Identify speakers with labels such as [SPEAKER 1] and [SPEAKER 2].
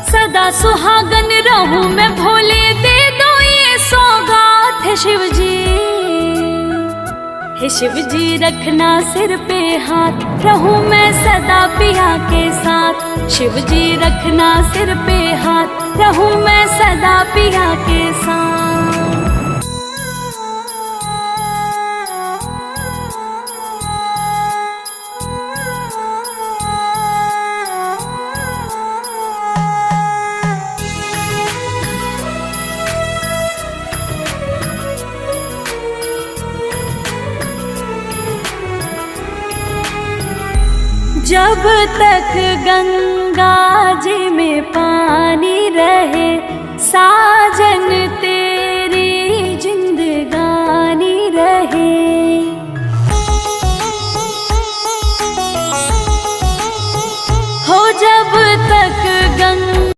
[SPEAKER 1] सदा सुहागन रहूं मैं भोले, दे दो ये सौगात है शिव जी। हे शिव जी रखना सिर पे हाथ, रहूं मैं सदा पिया के साथ। शिव जी रखना सिर पे हाथ, रहूं मैं सदा पिया के साथ। जब तक गंगा जी में पानी रहे, सा